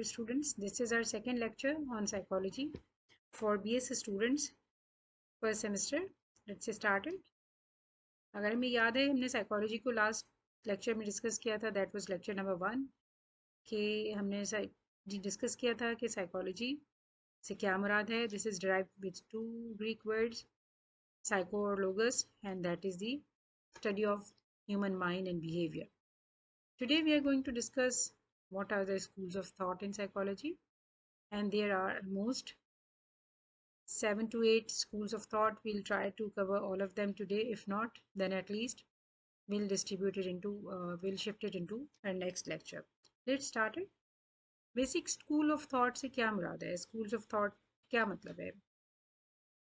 students, this is our second lecture on psychology for BS students first semester. Let's start it. अगर हमें याद है हमने psychology को लास्ट लेक्चर में डिस्कस किया था, दैट वाज लेक्चर नंबर 1 कि हमने डिस्कस किया था कि साइकोलॉजी से क्या मुराद है. This is derived with two Greek words psycho और logos, and that is the study of human mind and behavior. Today we are going to discuss what are the schools of thought in psychology, and there are almost 7 to 8 schools of thought. We'll try to cover all of them today. If not, then at least we'll distribute it into we'll shift it into our next lecture. Let's start it. Basic school of thought से क्या मुराद है? Schools of thought क्या मतलब है?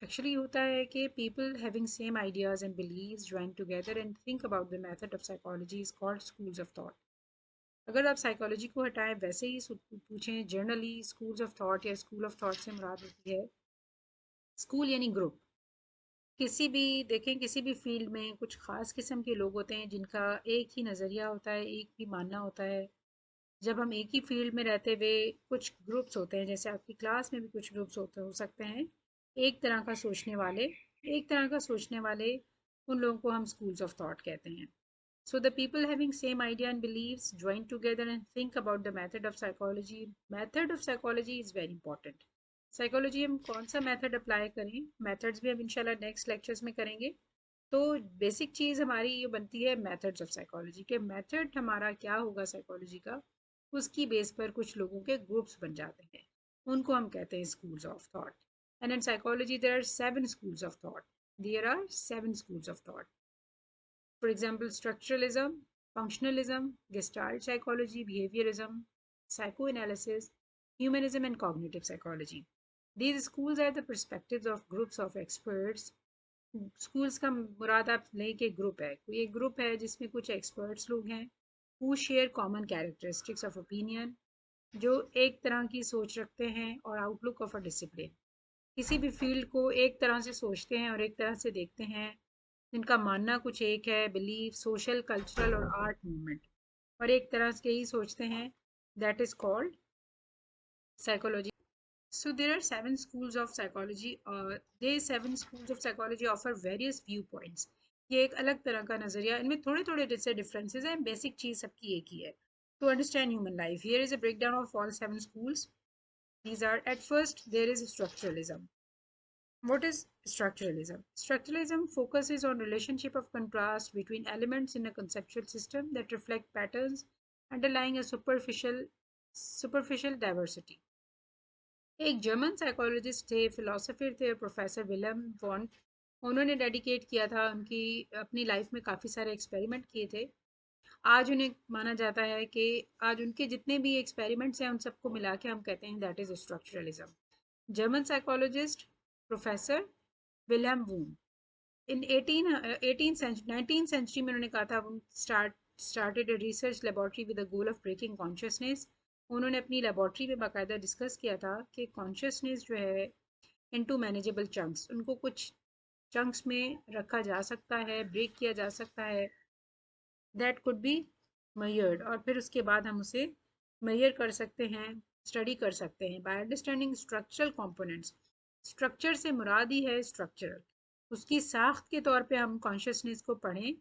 Actually होता है कि people having same ideas and beliefs join together and think about the method of psychology is called schools of thought. अगर आप साइकोलॉजी को हटाएं वैसे ही पूछें जनरली स्कूल्स ऑफ थॉट या स्कूल ऑफ थॉट से मुराद होती है स्कूल यानी ग्रुप. किसी भी देखें किसी भी फील्ड में कुछ ख़ास किस्म के लोग होते हैं जिनका एक ही नज़रिया होता है, एक ही मानना होता है. जब हम एक ही फील्ड में रहते हुए कुछ ग्रुप्स होते हैं, जैसे आपकी क्लास में भी कुछ ग्रुप्स होते हो सकते हैं एक तरह का सोचने वाले, उन लोगों को हम स्कूल्स ऑफ थॉट कहते हैं. So the people having same idea and beliefs join together and think about the method of psychology. Method of psychology is very important. Psychology हम कौन सा method apply करें, methods भी हम इंशाल्लाह next lectures में करेंगे. तो basic चीज़ हमारी ये बनती है methods of psychology के method हमारा क्या होगा psychology का, उसकी base पर कुछ लोगों के groups बन जाते हैं, उनको हम कहते हैं schools of thought. And in psychology there are 7 schools of thought. There are 7 schools of thought. For example, structuralism, functionalism, gestalt psychology, behaviorism, psychoanalysis, humanism, and cognitive psychology. These schools are the perspectives of groups of experts. Schools का मुराद आप लें कि group है, कोई एक group है जिसमें कुछ एक्सपर्ट्स लोग हैं who share common characteristics of opinion, जो एक तरह की सोच रखते हैं और आउटलुक ऑफ अ डिसिप्लिन. किसी भी फील्ड को एक तरह से सोचते हैं और एक तरह से देखते हैं, जिनका मानना कुछ एक है, बिलीफ, सोशल, कल्चरल और आर्ट मूवमेंट, और एक तरह से ही सोचते हैं, that is called psychology. So there are 7 schools of psychology. These 7 schools of psychology offer various viewpoints. ये एक अलग तरह का नज़रिया, इनमें थोड़े थोड़े से डिफरेंसेस हैं, बेसिक चीज़ सबकी एक ही है. To understand human life, here is a breakdown of all 7 schools. These are, at first, there is structuralism. What is structuralism? Structuralism focuses on relationship of contrast between elements in a conceptual system that reflect patterns underlying a superficial diversity. एक German psychologist थे, philosopher थे, professor William want. उन्होंने dedicate किया था, उनकी अपनी life में काफ़ी सारे एक्सपेरिमेंट किए थे. आज उन्हें माना जाता है कि आज उनके जितने भी एक्सपेरिमेंट्स हैं उन सबको मिला के हम कहते हैं that is structuralism. German psychologist professor William Wundt in 19th century में उन्होंने कहा था, started a research laboratory with the goal of breaking consciousness. उन्होंने अपनी लेबॉर्ट्री में बाकायदा डिस्कस किया था कि कॉन्शियसनेस जो है इनटू मैनेजेबल चंक्स, उनको कुछ चंक्स में रखा जा सकता है, ब्रेक किया जा सकता है, दैट कुड बी मेजर्ड, और फिर उसके बाद हम उसे मेजर कर सकते हैं, स्टडी कर सकते हैं by understanding structural components. Structure से मुराद ही है स्ट्रक्चरल, उसकी साख्त के तौर पे हम कॉन्शियसनेस को पढ़ें.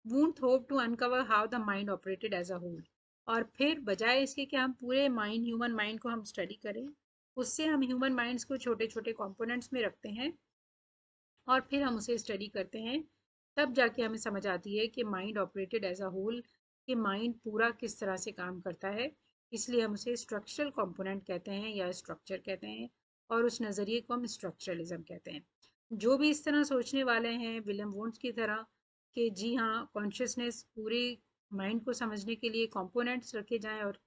Wundt hope to uncover how the mind operated as a whole, और फिर बजाय इसके कि हम पूरे माइंड, ह्यूमन माइंड को हम स्टडी करें, उससे हम ह्यूमन माइंड्स को छोटे छोटे कंपोनेंट्स में रखते हैं और फिर हम उसे स्टडी करते हैं. तब जाके हमें समझ आती है कि mind operated as a whole, कि माइंड पूरा किस तरह से काम करता है. इसलिए हम उसे स्ट्रक्चरल कंपोनेंट कहते हैं या स्ट्रक्चर कहते हैं, और उस नज़रिए को हम स्ट्रक्चरलिज्म कहते हैं. जो भी इस तरह सोचने वाले हैं विलियम वोन्स की तरह कि जी हाँ, कॉन्शियसनेस पूरे माइंड को समझने के लिए कंपोनेंट्स रखे जाएं और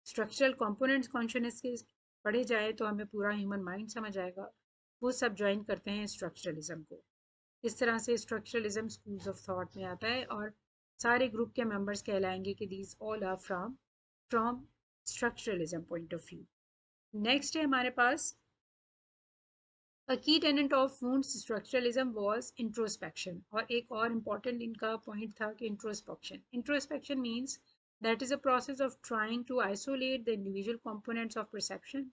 स्ट्रक्चरल कंपोनेंट्स कॉन्शियसनेस के पढ़े जाए तो हमें पूरा ह्यूमन माइंड समझ आएगा, वो सब ज्वाइन करते हैं स्ट्रक्चरलिज्म को. इस तरह से स्ट्रक्चरलिज्म स्कूल्स ऑफ थॉट में आता है और सारे ग्रुप के मेंबर्स कहलाएंगे कि these all are from structuralism point of view. Next है हमारे पास A key tenet of Wundt's structuralism was introspection. और एक और इम्पॉर्टेंट इनका पॉइंट था कि introspection. Introspection means That is a process of trying to isolate the individual components of perception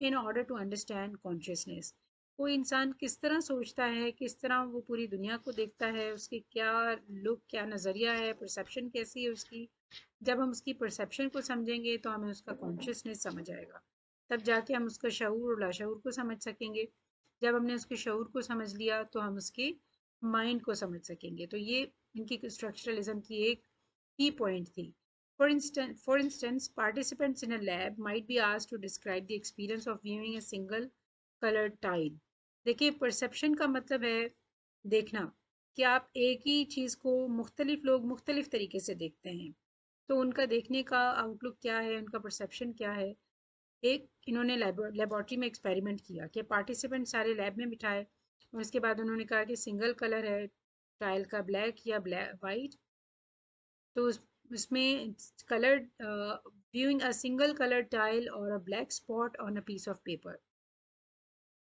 in order to understand consciousness. कोई इंसान किस तरह सोचता है, किस तरह वो पूरी दुनिया को देखता है, उसकी क्या लुक, क्या नज़रिया है, परसेप्शन कैसी है उसकी। जब हम उसकी परसेप्शन को समझेंगे तो हमें उसका कॉन्शियसनेस समझ आएगा, तब जाके हम उसका शऊर और लाशऊर को समझ सकेंगे। जब हमने उसके शऊर को समझ लिया तो हम उसके माइंड को समझ सकेंगे। तो ये इनकी स्ट्रक्चरलिज्म की एक की पॉइंट थी। For instance, participants in a lab might be asked to describe the experience of viewing a single colored tile. देखिए, परसेप्शन का मतलब है देखना, कि आप एक ही चीज़ को मुख्तलिफ लोग मुख्तलिफ तरीके से देखते हैं। तो उनका देखने का आउटलुक क्या है, उनका परसेप्शन क्या है। एक इन्होंने लेबोरेटरी में एक्सपेरिमेंट किया कि पार्टिसिपेंट सारे लैब में बिठाए और उसके बाद उन्होंने कहा कि सिंगल कलर है टाइल का, ब्लैक या ब्लैक वाइट। तो उसमें coloured viewing a single colored tile or a black spot on a piece of paper,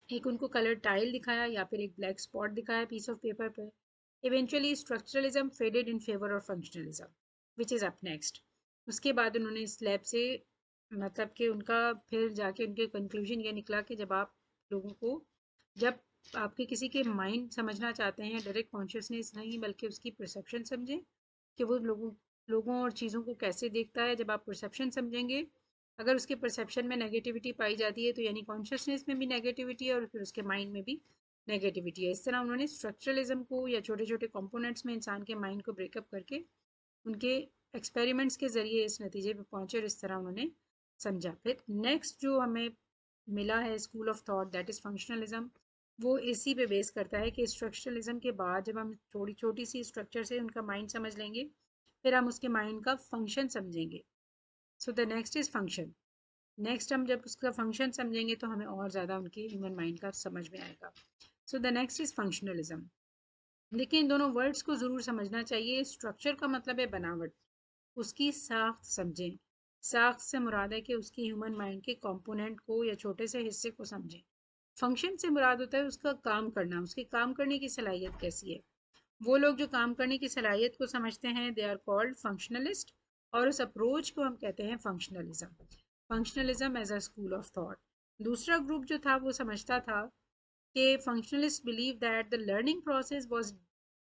एक उनको कलर टाइल दिखाया या फिर एक ब्लैक स्पॉट दिखाया पीस ऑफ पेपर पर। Eventually structuralism faded in favour of functionalism which is up next. उसके बाद उन्होंने इस लैब से मतलब कि उनका फिर जाके उनके कंक्लूजन ये निकला कि जब आप लोगों को जब आपके किसी के माइंड समझना चाहते हैं, डायरेक्ट कॉन्शियसनेस नहीं बल्कि उसकी परसेप्शन समझें कि वो लोगों और चीज़ों को कैसे देखता है। जब आप परसेप्शन समझेंगे, अगर उसके परसेप्शन में नेगेटिविटी पाई जाती है तो यानी कॉन्शियसनेस में भी नेगेटिविटी है और फिर उसके माइंड में भी नेगेटिविटी है। इस तरह उन्होंने स्ट्रक्चरलिज्म को या छोटे छोटे कंपोनेंट्स में इंसान के माइंड को ब्रेकअप करके उनके एक्सपेरिमेंट्स के ज़रिए इस नतीजे पे पहुंचे और इस तरह उन्होंने समझा। फिर नेक्स्ट जो हमें मिला है school of thought, that is functionalism. वो इसी पे बेस करता है कि स्ट्रक्चरलिज्म के बाद जब हम थोड़ी छोटी सी स्ट्रक्चर से उनका माइंड समझ लेंगे, फिर हम उसके माइंड का फंक्शन समझेंगे। So the next is function. Next हम जब उसका फंक्शन समझेंगे तो हमें और ज़्यादा उनकी ह्यूमन माइंड का समझ में आएगा। So the next is functionalism. देखिए, इन दोनों वर्ड्स को ज़रूर समझना चाहिए। स्ट्रक्चर का मतलब है बनावट, उसकी साख्त समझें। साख्त से मुराद है कि उसकी ह्यूमन माइंड के कंपोनेंट को या छोटे से हिस्से को समझें। फंक्शन से मुराद होता है उसका काम करना, उसके काम करने की सलाहियत कैसी है। वो लोग जो काम करने की सलाहियत को समझते हैं दे आर कॉल्ड फंक्शनलिस्ट, और उस अप्रोच को हम कहते हैं functionalism. Functionalism as a school of thought. दूसरा ग्रुप जो था वो समझता था कि functionalist believe that the learning process was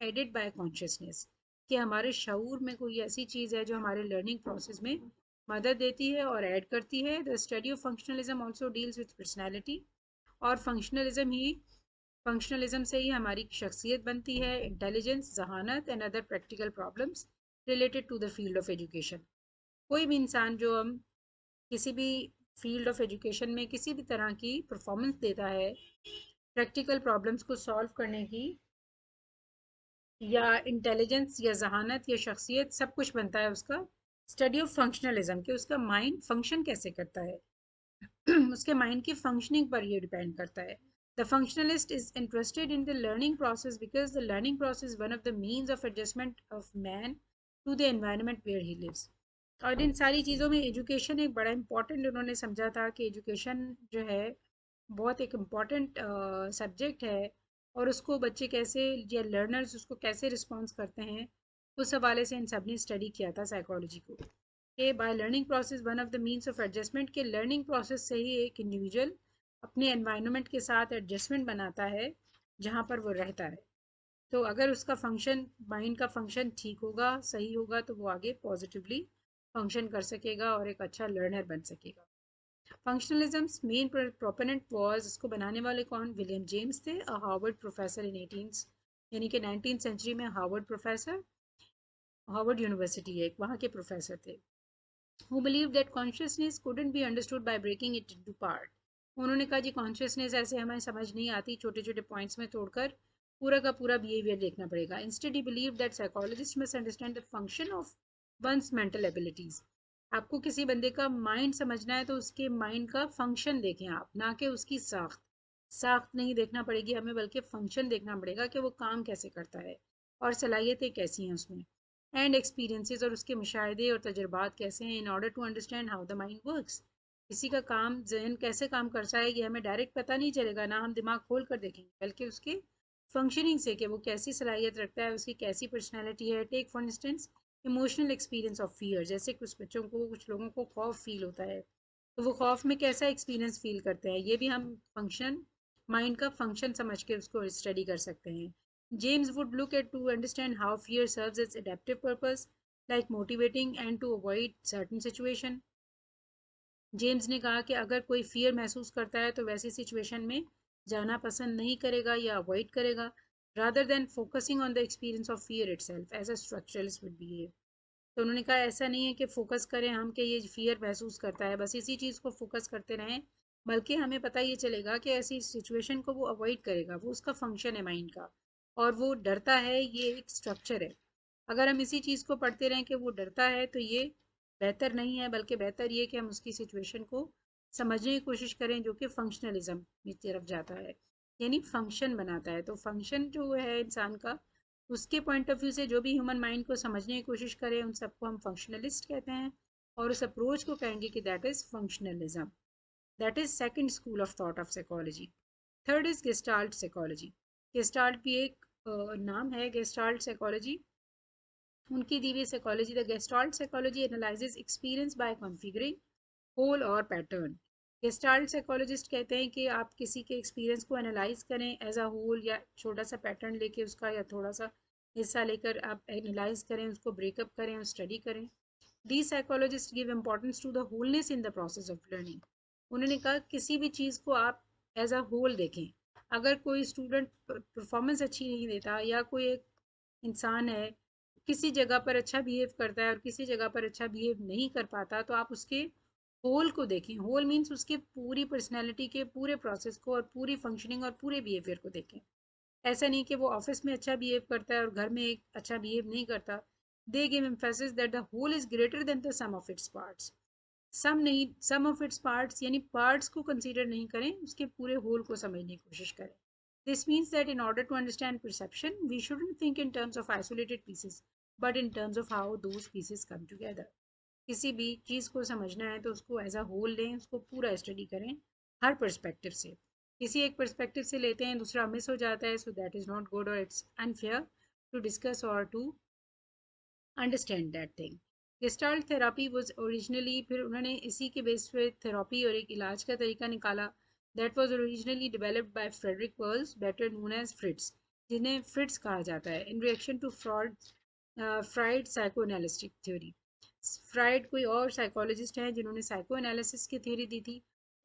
aided by consciousness, कि हमारे शऊर में कोई ऐसी चीज़ है जो हमारे लर्निंग प्रोसेस में मदद देती है और ऐड करती है। The study of functionalism also deals with personality, और फंक्शनलिज्म से ही हमारी शख्सियत बनती है, इंटेलिजेंस, जहानत and other practical problems related to the field of education. कोई भी इंसान जो हम किसी भी फील्ड ऑफ एजुकेशन में किसी भी तरह की परफॉर्मेंस देता है, प्रैक्टिकल प्रॉब्लम्स को सॉल्व करने की, या इंटेलिजेंस या जहानत या शख्सियत, सब कुछ बनता है उसका स्टडी ऑफ फंक्शनलिज्म, कि उसका माइंड फंक्शन कैसे करता है। उसके माइंड की फंक्शनिंग पर ये डिपेंड करता है। The functionalist is interested in the learning process because the learning process one of the means of adjustment of man to the environment where he lives. और इन सारी चीज़ों में एजुकेशन एक बड़ा इंपॉर्टेंट उन्होंने समझा था कि एजुकेशन जो है बहुत एक इम्पॉर्टेंट सब्जेक्ट है, और उसको बच्चे कैसे या लर्नर्स उसको कैसे रिस्पॉन्स करते हैं, उस हवाले से इन सब ने स्टडी किया था साइकोलॉजी को। कि by learning process one of the means of adjustment, के लर्निंग प्रोसेस से ही एक इंडिविजुअल अपने एनवायरनमेंट के साथ एडजस्टमेंट बनाता है जहाँ पर वो रहता है। तो अगर उसका फंक्शन, माइंड का फंक्शन ठीक होगा, सही होगा, तो वो आगे पॉजिटिवली फंक्शन कर सकेगा और एक अच्छा लर्नर बन सकेगा। फंक्शनलिज्म्स मेन प्रोपोनेंट वाज, इसको बनाने वाले कौन, विलियम जेम्स थे, अ हार्वर्ड प्रोफेसर इन 18 यानी कि 19th सेंचुरी में हार्वर्ड प्रोफेसर, हार्वर्ड यूनिवर्सिटी एक वहाँ के प्रोफेसर थे। who believed that consciousness couldn't be understood by breaking it into part। उन्होंने कहा जी कॉन्शियसनेस ऐसे हमें समझ नहीं आती छोटे छोटे पॉइंट्स में तोड़कर पूरा का पूरा बिहेवियर देखना पड़ेगा। Instead he believe that psychologist must understand the function of one's mental abilities. आपको किसी बंदे का माइंड समझना है तो उसके माइंड का फंक्शन देखें आप, ना कि उसकी साख्त। साख्त नहीं देखना पड़ेगी हमें, बल्कि फंक्शन देखना पड़ेगा कि वो काम कैसे करता है और सलाहियतें कैसी हैं उसमें, एंड एक्सपीरियंसेस और उसके मुशाहिदे और तजुर्बात कैसे हैं, in order to understand how the mind works. किसी का काम जहन कैसे काम करता है ये हमें डायरेक्ट पता नहीं चलेगा, ना हम दिमाग खोल कर देखेंगे, बल्कि उसके फंक्शनिंग से कि वो कैसी सलाहियत रखता है, उसकी कैसी पर्सनैलिटी है। Take for instance emotional experience of fear, जैसे कुछ बच्चों को, कुछ लोगों को खौफ फील होता है, तो वो खौफ में कैसा एक्सपीरियंस फील करते हैं, ये भी हम फंक्शन, माइंड का फंक्शन समझ के उसको स्टडी कर सकते हैं. James would look at to understand how fear serves its adaptive purpose, like motivating and to avoid certain situation. James ने कहा कि अगर कोई फियर महसूस करता है तो वैसी सिचुएशन में जाना पसंद नहीं करेगा या अवॉइड करेगा, rather than focusing on the experience of fear itself as a structuralist would behave. तो उन्होंने कहा ऐसा नहीं है कि फोकस करें हम कि ये फियर महसूस करता है बस इसी चीज़ को फोकस करते रहें, बल्कि हमें पता ये चलेगा कि ऐसी सिचुएशन को वो अवॉइड करेगा, वो उसका फंक्शन है माइंड का, और वो डरता है, ये एक स्ट्रक्चर है. अगर हम इसी चीज़ को पढ़ते रहें कि वो डरता है तो ये बेहतर नहीं है, बल्कि बेहतर ये कि हम उसकी सिचुएशन को समझने की कोशिश करें, जो कि फंक्शनलिज्म की तरफ जाता है, यानी फंक्शन बनाता है. तो फंक्शन जो है इंसान का, उसके पॉइंट ऑफ व्यू से जो भी ह्यूमन माइंड को समझने की कोशिश करें उन सबको हम फंक्शनलिस्ट कहते हैं, और उस अप्रोच को कहेंगे कि that is functionalism. That is second school of thought of psychology. Third is gestalt psychology. Gestalt भी एक नाम है, गेस्टाल्ट साइकोलॉजी उनकी दी हुई psychology. The gestalt psychology analyses experience by configuring whole और पैटर्न. गेस्टाल्ट साइकोलॉजिस्ट कहते हैं कि आप किसी के एक्सपीरियंस को एनालाइज करें एज अ होल, या छोटा सा पैटर्न लेके उसका, या थोड़ा सा हिस्सा लेकर आप एनालाइज करें, उसको ब्रेकअप करें और स्टडी करें. The psychologist give importance to the wholeness in the process of learning. उन्होंने कहा किसी भी चीज़ को आप एज अ होल देखें. अगर कोई स्टूडेंट परफॉर्मेंस अच्छी नहीं देता, या कोई एक इंसान है किसी जगह पर अच्छा बिहेव करता है और किसी जगह पर अच्छा बिहेव नहीं कर पाता, तो आप उसके होल को देखें. होल मीन्स उसके पूरी पर्सनैलिटी के पूरे प्रोसेस को और पूरी फंक्शनिंग और पूरे बिहेवियर को देखें. ऐसा नहीं कि वो ऑफिस में अच्छा बिहेव करता है और घर में एक अच्छा बिहेव नहीं करता. They give emphasis that the whole is greater than the sum of its parts. Sum नहीं, सम ऑफ इट्स पार्ट्स यानी पार्ट्स को कंसीडर नहीं करें, उसके पूरे होल को समझने की कोशिश करें. This means that in order to understand perception we shouldn't think in terms of isolated pieces, but in terms of how those pieces come together. किसी भी चीज़ को समझना है तो उसको एज अ होल लें, उसको पूरा स्टडी करें हर पर्सपेक्टिव से. किसी एक पर्सपेक्टिव से लेते हैं, दूसरा मिस हो जाता है, so that is not good, और इट्स अनफेयर टू डिस्कस और to understand that thing. Gestalt therapy was originally, फिर उन्होंने इसी के बेस पे थेरापी और एक इलाज का तरीका निकाला. That was originally developed by Frederick Perls, better known as Fritz, जिन्हें फ्रिट्स कहा जाता है, in reaction to Freud psychoanalytic theory. Freud कोई और साइकोलॉजिस्ट हैं जिन्होंने साइको एनालिसिस की थ्योरी दी थी.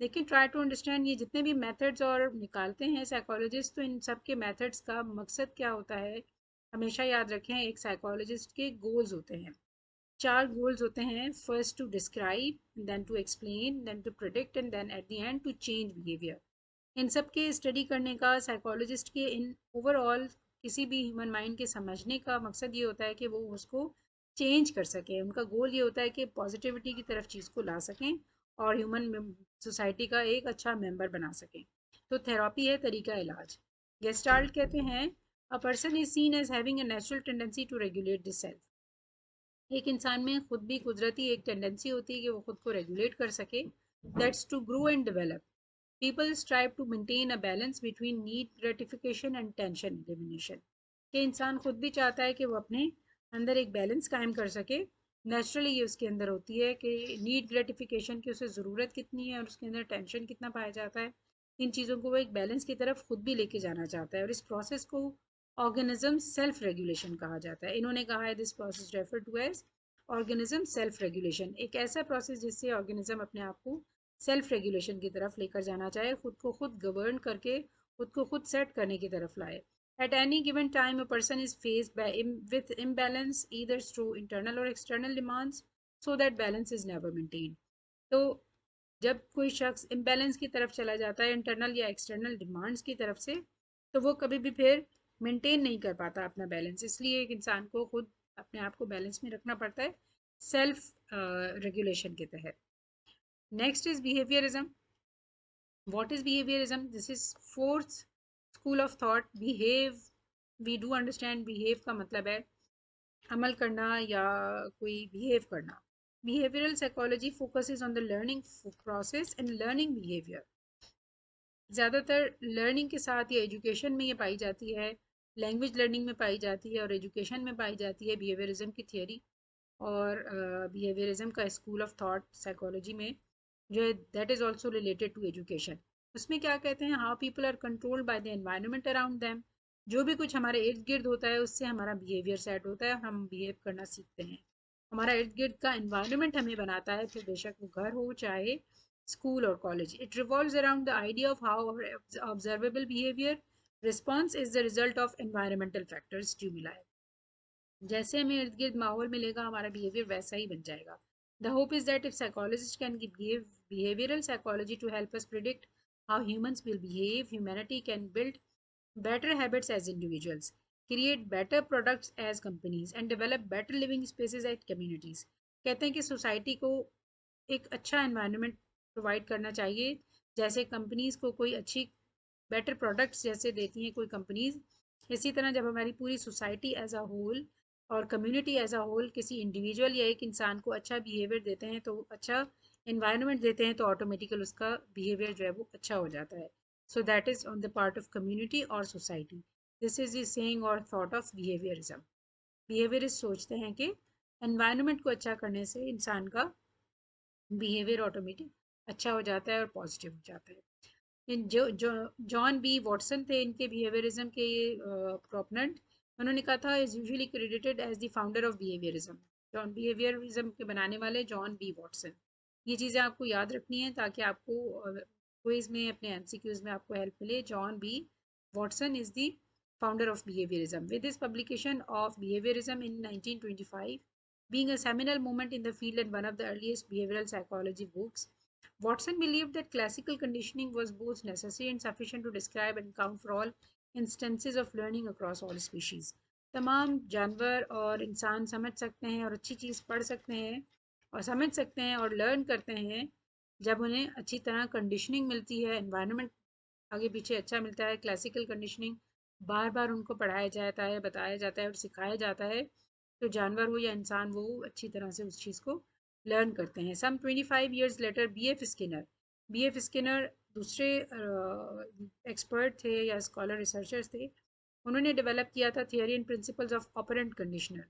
लेकिन ट्राई टू अंडरस्टैंड, ये जितने भी मेथड्स और निकालते हैं साइकोलॉजिस्ट, तो इन सब के मेथड्स का मकसद क्या होता है, हमेशा याद रखें. एक साइकोलॉजिस्ट के गोल्स होते हैं, 4 गोल्स होते हैं. First to describe, then to explain, then to predict, and then at the end to change behaviour. इन सब के स्टडी करने का साइकोलॉजिस्ट के इन ओवरऑल किसी भी ह्यूमन माइंड के समझने का मकसद ये होता है कि वो उसको चेंज कर सकें. उनका गोल ये होता है कि पॉजिटिविटी की तरफ चीज़ को ला सकें और ह्यूमन सोसाइटी का एक अच्छा मेंबर बना सकें. तो थेरापी है तरीका इलाज. गेस्टाल्ट कहते हैं a person is seen as having a natural tendency to regulate this self. एक इंसान में खुद भी कुदरती एक टेंडेंसी होती है कि वो खुद को रेगुलेट कर सके. That's to grow and develop. People strive to maintain a balance between need gratification and tension elimination. कि इंसान खुद भी चाहता है कि वो अपने अंदर एक बैलेंस कायम कर सके. नेचुरली ये उसके अंदर होती है कि नीड ग्रेटिफिकेशन की उसे ज़रूरत कितनी है और उसके अंदर टेंशन कितना पाया जाता है. इन चीज़ों को वो एक बैलेंस की तरफ खुद भी लेके जाना चाहता है, और इस प्रोसेस को ऑर्गेनिज्म सेल्फ रेगुलेशन कहा जाता है. इन्होंने कहा है this process refer to as organism self regulation. एक ऐसा प्रोसेस जिससे ऑर्गेनिज्म अपने आप को सेल्फ रेगुलेशन की तरफ लेकर जाना चाहे, खुद को खुद गवर्न करके खुद को खुद सेट करने की तरफ लाए. At any given time, a person is faced with imbalance either through internal or external demands, so that balance is never maintained. तो जब कोई शख्स इम्बैलेंस की तरफ चला जाता है इंटरनल या एक्सटर्नल डिमांड्स की तरफ से, तो वो कभी भी फिर मेंटेन नहीं कर पाता अपना बैलेंस. इसलिए एक इंसान को खुद अपने आप को बैलेंस में रखना पड़ता है सेल्फ रेगुलेशन के तहत. Next is behaviourism. What is behaviorism? This is fourth school of thought. Behave, we do understand behave का मतलब है अमल करना या कोई behave करना. Behavioral psychology focuses on the learning process and learning behavior. ज़्यादातर लर्निंग के साथ या एजुकेशन में ये पाई जाती है, लैंग्वेज लर्निंग में पाई जाती है और एजुकेशन में पाई जाती है बिहेवियरिज्म की थियोरी. और बिहेवियरिज्म का स्कूल ऑफ थॉट साइकोलॉजी में जो है that is also related to education. उसमें क्या कहते हैं, how people are controlled by the environment around them. जो भी कुछ हमारे इर्द गिर्द होता है उससे हमारा बिहेवियर सेट होता है और हम बिहेव करना सीखते हैं। हमारा इर्द गिर्द का एनवायरनमेंट हमें बनाता है, फिर बेशक वो घर हो चाहे स्कूल और college. It revolves around the idea of how observable behaviour response is the result of environmental factors stimuli. जैसे हमें इर्द गिर्द माहौल मिलेगा हमारा बिहेवियर वैसा ही बन जाएगा। The hope is that if psychologist can give behavioral psychology to help us predict how humans will behave, humanity can build better habits as individuals, create better products as companies, and develop better living spaces as communities। कहते हैं कि society को एक अच्छा environment provide करना चाहिए, जैसे companies को कोई अच्छी बेटर प्रोडक्ट्स जैसे देती हैं कोई कंपनीज, इसी तरह जब हमारी पूरी सोसाइटी एज अ होल और कम्युनिटी एज अ होल किसी इंडिविजुअल या एक इंसान को अच्छा बिहेवियर देते हैं, तो अच्छा इन्वायरमेंट देते हैं, तो ऑटोमेटिकल उसका बिहेवियर जो है वो अच्छा हो जाता है। So that is on the part of community और society. This is the saying और थॉट ऑफ बिहेवियरिज्म। बिहेवियरिस्ट सोचते हैं कि एनवायरनमेंट को अच्छा करने से इंसान का बिहेवियर ऑटोमेटिक अच्छा हो जाता है और पॉजिटिव हो जाता है। जो जॉन बी वॉटसन थे इनके बिहेवियरिज्म के प्रोपोनेंट। उन्होंने कहा था is usually credited as the founder of behaviourism. John behaviourism के बनाने वाले जॉन बी वॉटसन। ये चीज़ें आपको याद रखनी है ताकि आपको क्विज में अपने एमसीक्यूज में आपको हेल्प मिले। John B Watson is the founder of behaviorism. With this publication of behaviorism in 1925, being a seminal moment in the field and one of the earliest behavioral psychology books, Watson believed that classical conditioning was both necessary and sufficient to describe and count for all instances of learning across all species। तमाम जानवर और इंसान समझ सकते हैं और अच्छी चीज़ पढ़ सकते हैं और समझ सकते हैं और लर्न करते हैं जब उन्हें अच्छी तरह कंडीशनिंग मिलती है, एनवायरनमेंट आगे पीछे अच्छा मिलता है, क्लासिकल कंडीशनिंग बार बार उनको पढ़ाया जाता है, बताया जाता है और सिखाया जाता है, तो जानवर हो या इंसान वो अच्छी तरह से उस चीज़ को लर्न करते हैं। Some 25 years later B F Skinner दूसरे एक्सपर्ट थे या स्कॉलर रिसर्चर्स थे। उन्होंने डेवलप किया था theory and principles of operant conditioner.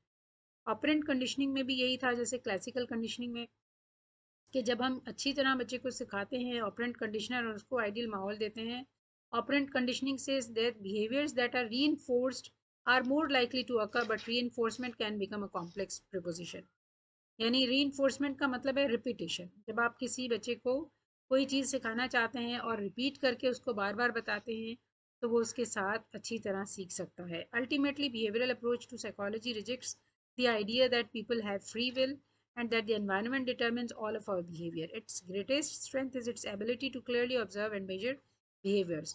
Operant conditioning में भी यही था जैसे क्लासिकल कंडीशनिंग में, कि जब हम अच्छी तरह बच्चे को सिखाते हैं ऑपरेंट कंडीशनर और उसको आइडियल माहौल देते हैं, ऑपरेंट कंडीशनिंग से that behaviours that are reinforced are more likely to occur, but reinforcement can become a complex proposition. यानी रीइंफोर्समेंट का मतलब है रिपीटेशन। जब आप किसी बच्चे को कोई चीज़ सिखाना चाहते हैं और रिपीट करके उसको बार बार बताते हैं, तो वो उसके साथ अच्छी तरह सीख सकता है। Ultimately behavioural approach to psychology rejects the idea that people have free will and that the environment determines all of our behavior. Its greatest strength is its ability to clearly observe and measure behaviors।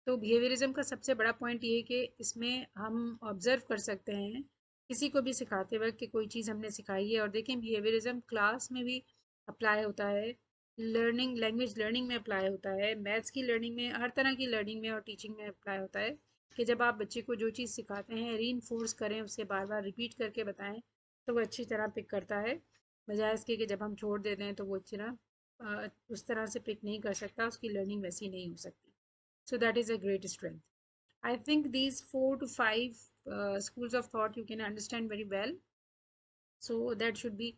तो behaviourism का सबसे बड़ा point ये है कि इसमें हम observe कर सकते हैं किसी को भी सिखाते वक्त कि कोई चीज़ हमने सिखाई है। और देखें बिहेवियरिज्म क्लास में भी अप्लाई होता है, लर्निंग लैंग्वेज लर्निंग में अप्लाई होता है, मैथ्स की लर्निंग में, हर तरह की लर्निंग में और टीचिंग में अप्लाई होता है कि जब आप बच्चे को जो चीज़ सिखाते हैं रीइंफोर्स करें, उसे बार बार रिपीट करके बताएं, तो वो अच्छी तरह पिक करता है, बजाय इसके कि जब हम छोड़ देते हैं तो वो अच्छी तरह उस तरह से पिक नहीं कर सकता, उसकी लर्निंग वैसी नहीं हो सकती। So that is a great strength. I think these 4 to 5 schools of thought you can understand very well. So that should be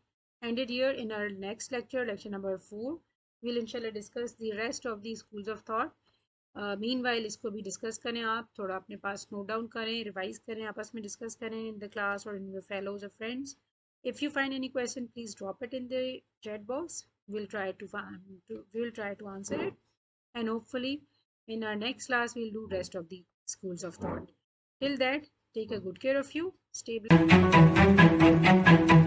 ended here. In our next lecture, lecture number 4, we'll inshallah discuss the rest of the schools of thought. Meanwhile इसको भी discuss करें, आप थोड़ा अपने पास note down करें, revise करें, आपस में डिस्कस करें in the class or in your fellows or friends. If you find any question, please drop it in the chat box. We'll try to answer it, and hopefully in our next class we'll do rest of the schools of thought. Till that, take a good care of you. Stay blessed.